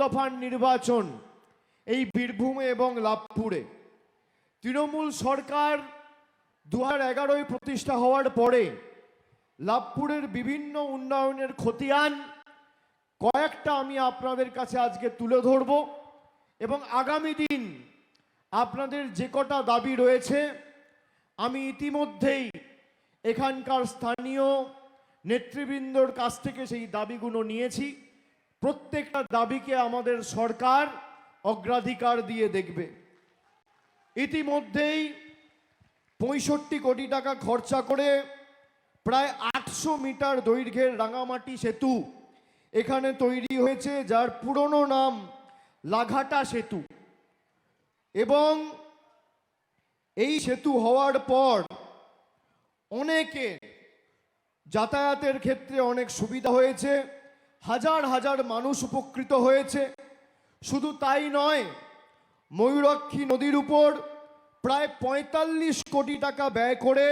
দফার নির্বাচন এই বীরভূমে এবং লাভপুরে। তৃণমূল সরকার 2011 প্রতিষ্ঠা হওয়ার পরে লাভপুরের বিভিন্ন উন্নয়নের খতিয়ান কয়েকটা আমি আপনাদের কাছে আজকে তুলে ধরব এবং আগামী দিন আপনাদের যে কটা দাবি রয়েছে আমি ইতিমধ্যেই এখানকার স্থানীয় নেতৃবৃন্দর কাছ থেকে সেই দাবিগুলো নিয়েছি। প্রত্যেকটা দাবিকে আমাদের সরকার অগ্রাধিকার দিয়ে দেখবে। ইতিমধ্যেই 65 কোটি টাকা খরচা করে প্রায় 800 মিটার দৈর্ঘ্যের রাঙামাটি সেতু এখানে তৈরি হয়েছে, যার পুরনো নাম লাঘাটা সেতু। এবং এই সেতু হওয়ার পর অনেকে যাতায়াতের ক্ষেত্রে অনেক সুবিধা হয়েছে, হাজার হাজার মানুষ উপকৃত হয়েছে। শুধু তাই নয়, ময়ূরাক্ষী নদীর উপর প্রায় 45 কোটি টাকা ব্যয় করে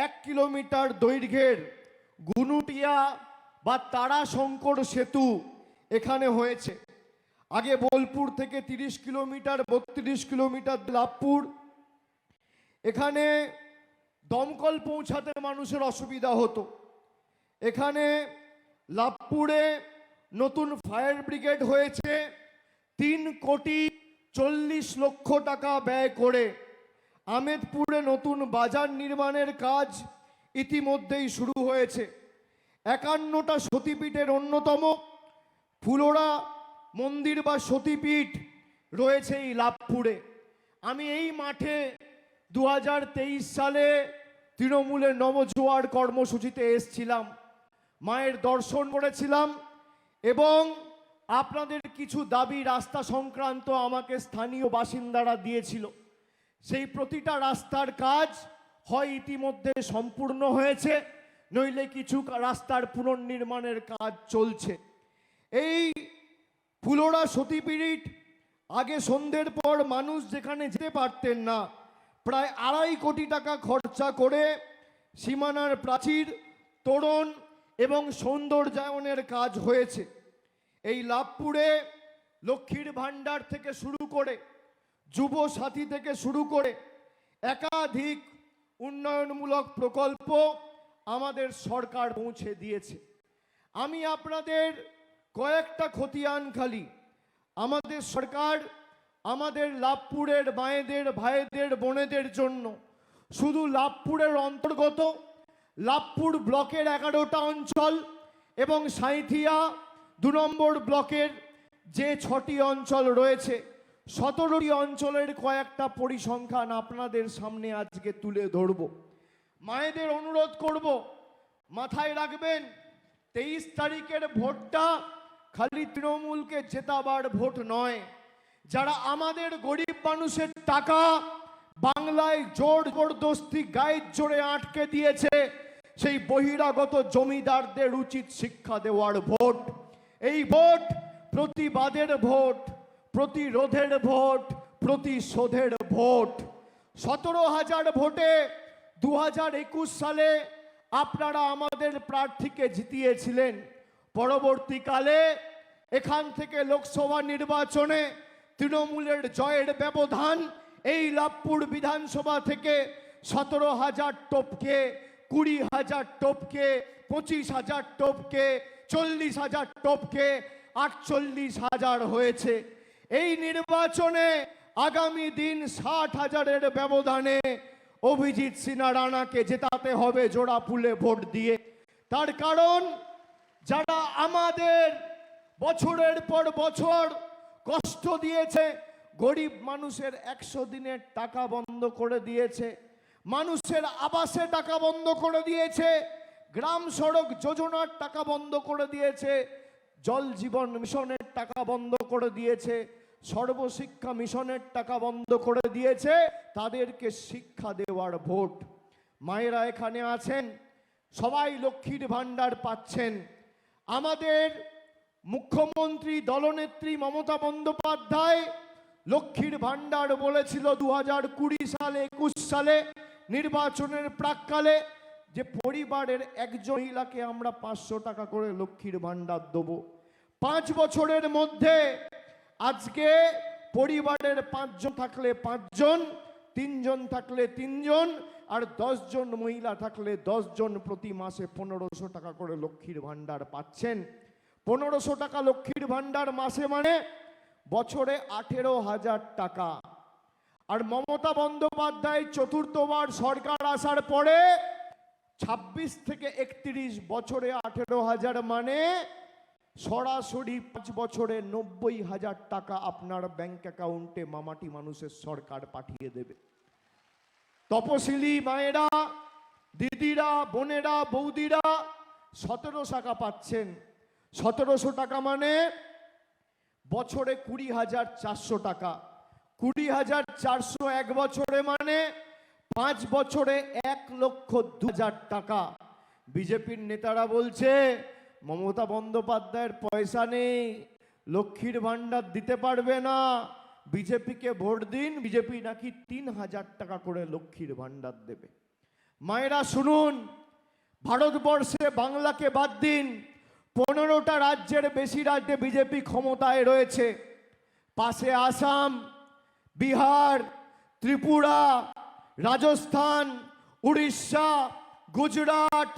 1 কিলোমিটার দৈর্ঘ্যের গুনুটিয়া বা তারাশঙ্কর সেতু এখানে হয়েছে। আগে বোলপুর থেকে 30 কিলোমিটার 32 কিলোমিটার লাভপুর, এখানে দমকল পৌঁছাতে মানুষের অসুবিধা হতো। এখানে লাভপুরে নতুন ফায়ার ব্রিগেড হয়েছে 3,40,00,000 টাকা ব্যয় করে। আমেদপুরে নতুন বাজার নির্মাণের কাজ ইতিমধ্যেই শুরু হয়েছে। 51টা সতীপীঠের অন্যতম ফুলোরা মন্দির বা সতীপীঠ রয়েছে এই লাভপুরে। আমি এই মাঠে 2023 সালে তৃণমূলের নবজোয়ার কর্মসূচিতে এসেছিলাম, মায়ের দর্শন করেছিলাম এবং আপনাদের কিছু দাবি রাস্তা সংক্রান্ত আমাকে স্থানীয় বাসিন্দারা দিয়েছিল। সেই প্রতিটা রাস্তার কাজ হয় ইতিমধ্যে সম্পূর্ণ হয়েছে, নইলে কিছু রাস্তার পুনর্নির্মাণের কাজ চলছে। এই ফুলোরা সতীপীঠ আগে সন্ধ্যের পর মানুষ যেখানে যেতে পারতেন না, প্রায় 2.5 কোটি টাকা খরচা করে সীমানার প্রাচীর, তোরণ এবং সৌন্দর্যায়নের কাজ হয়েছে। এই লাভপুরে লক্ষ্মীর ভাণ্ডার থেকে শুরু করে যুব সাথী থেকে শুরু করে একাধিক উন্নয়নমূলক প্রকল্প আমাদের সরকার পৌঁছে দিয়েছে। আমি আপনাদের কয়েকটা খতিয়ান খালি আমাদের সরকার আমাদের লাভপুরের মায়েদের, ভাইদের, বোনেদের জন্য শুধু লাভপুরের অন্তর্গত লাভপুর ব্লকের 11টা অঞ্চল এবং সাঁইথিয়া 2 নম্বর ব্লকের যে 6টি অঞ্চল রয়েছে 17টি অঞ্চলের কয়েকটা পরিসংখ্যান আপনাদের সামনে আজকে তুলে ধরব। মায়েদের অনুরোধ করব, মাথায় রাখবেন 23 তারিখের ভোটটা খালি তৃণমূলকে জেতাবার ভোট নয়। যারা আমাদের গরিব মানুষের টাকা বাংলায় জোর জবরদস্তি গায়ের জোরে আটকে দিয়েছে, সেই বহিরাগত জমিদারদের উচিত শিক্ষা দেওয়ার ভোট। এই ভোট প্রতিবাদের ভোট, প্রতিরোধের ভোট, প্রতিশোধের ভোট। 17,000 ভোটে 2021 সালে আপনারা আমাদের প্রার্থীকে জিতিয়েছিলেন। পরবর্তীকালে এখান থেকে লোকসভা নির্বাচনে তৃণমূলের জয়ের ব্যবধান এই লাভপুর বিধানসভা থেকে 17,000 টপকে 20,000 টপকে 25,000 টপকে 40,000 টপকে 48,000 হয়েছে। এই নির্বাচনে আগামী দিন 60,000-এর ব্যবধানে অভিজিৎ সিনহা রানাকে জেতাতে হবে জোড়া ফুলে ভোট দিয়ে। তার কারণ যারা আমাদের বছরের পর বছর কষ্ট দিয়েছে, গরিব মানুষের 100 দিনের টাকা বন্ধ করে দিয়েছে, মানুষের আবাসে টাকা বন্ধ করে দিয়েছে, গ্রাম সড়ক যোজনার টাকা বন্ধ করে দিয়েছে, জল জীবন মিশনের টাকা বন্ধ করে দিয়েছে, সর্বশিক্ষা মিশনের টাকা বন্ধ করে দিয়েছে, তাদেরকে শিক্ষা দেওয়ার ভোট। মায়েরা এখানে আছেন, সবাই লক্ষ্মীর ভাণ্ডার পাচ্ছেন। আমাদের মুখ্যমন্ত্রী দলনেত্রী মমতা বন্দ্যোপাধ্যায় লক্ষ্মীর ভাণ্ডার বলেছিল 2020 সালে 21 সালে নির্বাচনের প্রাক্কালে যে পরিবারের একজন মহিলাকে আমরা 500 টাকা করে লক্ষ্মীর ভাণ্ডার দেব। 5 বছরের মধ্যে আজকে পরিবারের 5 জন থাকলে 5 জন, 3 জন থাকলে 3 জন, আর 10 জন মহিলা থাকলে 10 জন প্রতি মাসে 1500 টাকা করে লক্ষ্মীর ভান্ডার পাচ্ছেন। 1500 টাকা লক্ষ্মীর ভান্ডার মাসে মানে বছরে 18,000 টাকা। আর মমতা বন্দ্যোপাধ্যায় চতুর্থবার সরকার আসার পরে 26 থেকে 31 বছরে 18,000 মানে সরাসরি 5 বছরে 90,000 টাকা আপনার ব্যাংক অ্যাকাউন্টে মামাটি মানুষের সরকার পাঠিয়ে দেবে। তপশিলি মায়েরা, দিদিরা, বোনেরা, বৌদিরা 17 টাকা পাচ্ছেন। 1700 টাকা মানে বছরে 20,400 টাকা। 20,400 এক বছরে মানে 5 বছরে 1,02,000 টাকা। বিজেপির নেতারা বলছে মমতা বন্দ্যোপাধ্যায়ের পয়সা নেই, লক্ষ্মীর ভান্ডার দিতে পারবে না, বিজেপিকে ভোট দিন। বিজেপি নাকি 3,000 টাকা করে লক্ষ্মীর ভান্ডার দেবে। মায়েরা শুনুন, ভারতবর্ষে বাংলাকে বাদ দিন 15টা রাজ্যের বেশি রাজ্যে বিজেপি ক্ষমতায় রয়েছে। পাশে আসাম, বিহার, ত্রিপুরা, রাজস্থান, উড়িষ্যা, গুজরাট,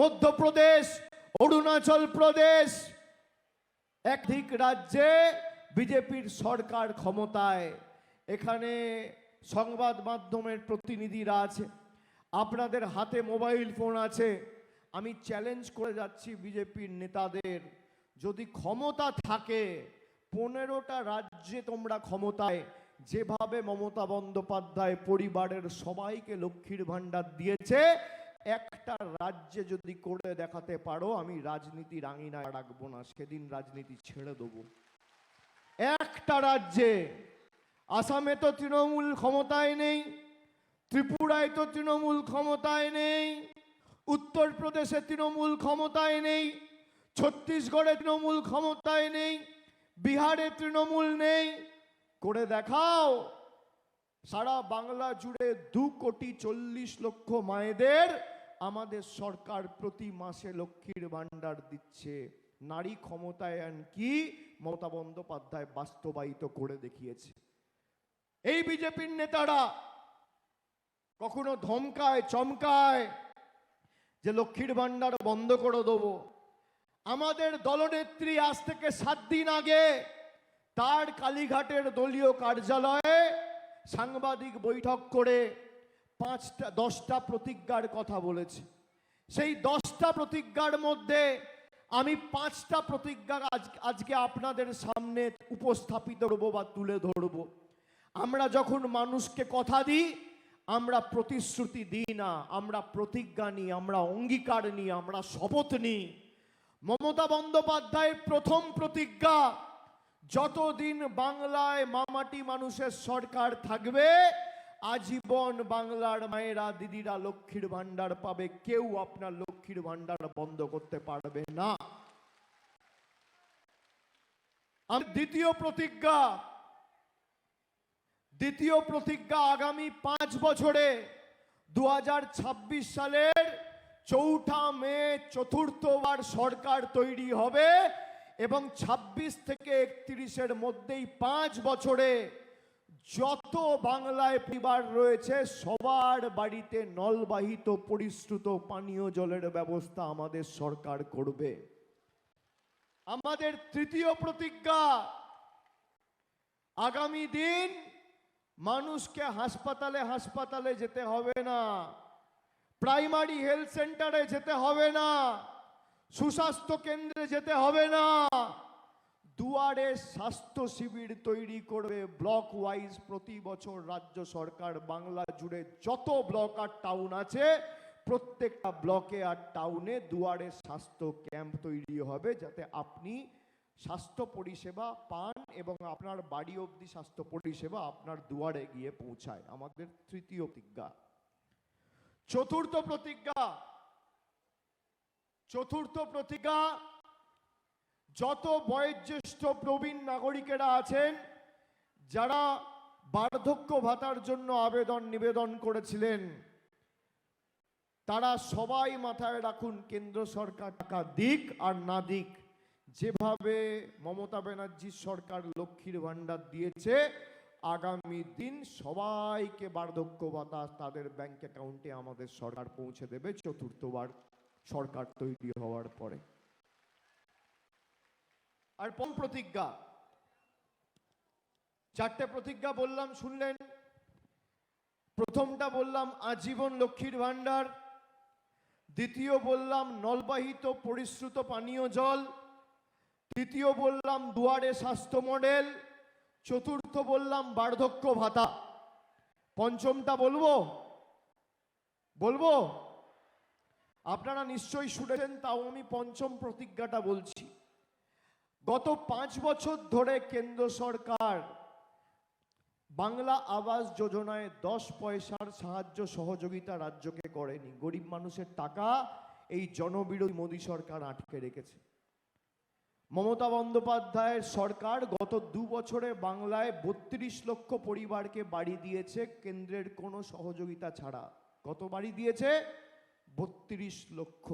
মধ্যপ্রদেশ, অরুণাচল প্রদেশ, একাধিক রাজ্যে বিজেপির সরকার ক্ষমতায়। এখানে সংবাদ মাধ্যমের প্রতিনিধিরা আছে, আপনাদের হাতে মোবাইল ফোন আছে। আমি চ্যালেঞ্জ করে যাচ্ছি বিজেপির নেতাদের, যদি ক্ষমতা থাকে 15টা রাজ্যে তোমরা ক্ষমতায়, যেভাবে মমতা বন্দ্যোপাধ্যায় পরিবারের সবাইকে লক্ষ্মীর ভান্ডার দিয়েছে, একটা রাজ্যে যদি করে দেখাতে পারো, আমি রাজনীতি রাঙিনায় রাখবো না, সেদিন রাজনীতি ছেড়ে দেবো। একটা রাজ্যে, আসামে তো তৃণমূল ক্ষমতায় নেই, ত্রিপুরায় তো তৃণমূল ক্ষমতায় নেই, উত্তরপ্রদেশে তৃণমূল ক্ষমতায় নেই, ছত্তিশগড়ে তৃণমূল ক্ষমতায় নেই, বিহারে তৃণমূল নেই। করে দেখাও। সারা বাংলা জুড়ে 2,40,00,000 মায়েদের আমাদের সরকার প্রতি মাসে লক্ষ্মীর ভান্ডার দিচ্ছে। নারী ক্ষমতায়ন কি মমতা বন্দ্যোপাধ্যায় বাস্তবায়িত করে দেখিয়েছে। এই বিজেপির নেতারা কখনো ধমকায়, চমকায় যে লক্ষ্মীর ভান্ডার বন্ধ করে দেবো। আমাদের দলনেত্রী আজ থেকে 7 দিন আগে তার কালীঘাটের দলীয় কার্যালয়ে সাংবাদিক বৈঠক করে 10টা প্রতিজ্ঞার কথা বলেছে। সেই 10টা প্রতিজ্ঞার মধ্যে আমি 5টা প্রতিজ্ঞা আজকে আপনাদের সামনে উপস্থাপিত করব বা তুলে ধরব। আমরা যখন মানুষকে কথা দিই, আমরা প্রতিশ্রুতি দিই না, আমরা প্রতিজ্ঞা নিই, আমরা অঙ্গীকার নিই, আমরা শপথ নিই। মমতা বন্দ্যোপাধ্যায়ের প্রথম প্রতিজ্ঞা, যতদিন বাংলায় মামাটি মানুষের সরকার থাকবে আজীবন বাংলার মায়েরা, দিদিরা লক্ষ্মীর ভান্ডার পাবে, কেউ আপনার লক্ষ্মীর ভান্ডার বন্ধ করতে পারবে না। দ্বিতীয় প্রতিজ্ঞা আগামী 5 বছরে 2026 সালের 4 মে চতুর্থবার সরকার তৈরি হবে এবং 26 থেকে 31-এর মধ্যেই 5 বছরে যত বাংলায় পরিবার রয়েছে সবার বাড়িতে নলবাহিত পরিশ্রুত পানীয় জলের ব্যবস্থা আমাদের সরকার করবে। আমাদের তৃতীয় প্রতিজ্ঞা, আগামী দিন মানুষকে হাসপাতালে যেতে হবে না, প্রাইমারি হেলথ সেন্টারে যেতে হবে না, সুস্বাস্থ্য কেন্দ্রে যেতে হবে না, দুয়ারে স্বাস্থ্য শিবির তৈরি করবে ব্লক ওয়াইজ। প্রতি বছর রাজ্য সরকার বাংলা জুড়ে যত ব্লক আর টাউন আছে প্রত্যেকটা ব্লকে আর টাউনে দুয়ারে স্বাস্থ্য ক্যাম্প তৈরি হবে, যাতে আপনি স্বাস্থ্য পরিষেবা পান এবং আপনার বাড়ি অবধি স্বাস্থ্য পরিষেবা আপনার দুয়ারে গিয়ে পৌঁছায়। আমাদের তৃতীয় প্রতিজ্ঞা। চতুর্থ প্রতিজ্ঞা, যত বয়োজ্যেষ্ঠ প্রবীণ নাগরিকেরা আছেন যারা বার্ধক্য ভাতার জন্য নিবেদন করেছিলেন, তারা সবাই মাথায় রাখুন, কেন্দ্র সরকার টাকা দিক আর না দিক, যেভাবে মমতা ব্যানার্জির সরকার লক্ষ্মীর ভান্ডার দিয়েছে, আগামী দিন সবাইকে বার্ধক্য ভাতা তাদের ব্যাংক অ্যাকাউন্টে আমাদের সরকার পৌঁছে দেবে চতুর্থবার সরকার তৈরি হওয়ার পরে। আর প্রতিজ্ঞা, চারটে প্রতিজ্ঞা বললাম, শুনলেন। প্রথমটা বললাম আজীবন লক্ষ্মীর ভান্ডার, দ্বিতীয় বললাম নলবাহিত পরিশ্রুত পানীয় জল, তৃতীয় বললাম দুয়ারে স্বাস্থ্য মডেল, চতুর্থ বললাম বার্ধক্য ভাতা। পঞ্চমটা বলবো বলবো আপনারা নিশ্চয়ই শুনেছেন, তাও আমি পঞ্চম প্রতিজ্ঞাটা বলছি। গত 5 বছর ধরে কেন্দ্র সরকার বাংলা আবাস যোজনায় 10 পয়সার সাহায্য সহযোগিতা রাজ্যকে করেনি। গরিব মানুষের টাকা এই জনবিরোধী মোদী সরকার আটকে রেখেছে। মমতা বন্দ্যোপাধ্যায়ের সরকার গত 2 বছরে বাংলায় 32 লক্ষ পরিবারকে বাড়ি দিয়েছে কেন্দ্রের কোনো সহযোগিতা ছাড়া। কত বাড়ি দিয়েছে? 32 লক্ষ।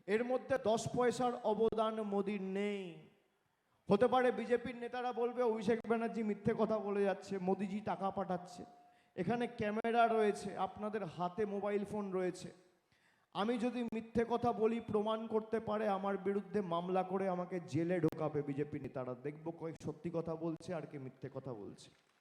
এর মধ্যে 10 পয়সার অবদান মোদির নেই। হতে পারে বিজেপির নেতারা বলবে অভিষেক ব্যানার্জি মিথ্যে কথা বলে যাচ্ছে, মোদিজি টাকা পাঠাচ্ছে। এখানে ক্যামেরা রয়েছে, আপনাদের হাতে মোবাইল ফোন রয়েছে। আমি যদি মিথ্যে কথা বলি প্রমাণ করতে পারে, আমার বিরুদ্ধে মামলা করে আমাকে জেলে ঢোকাবে বিজেপি নেতারা। দেখবো কয়েক সত্যি কথা বলছে আর কে মিথ্যে কথা বলছে।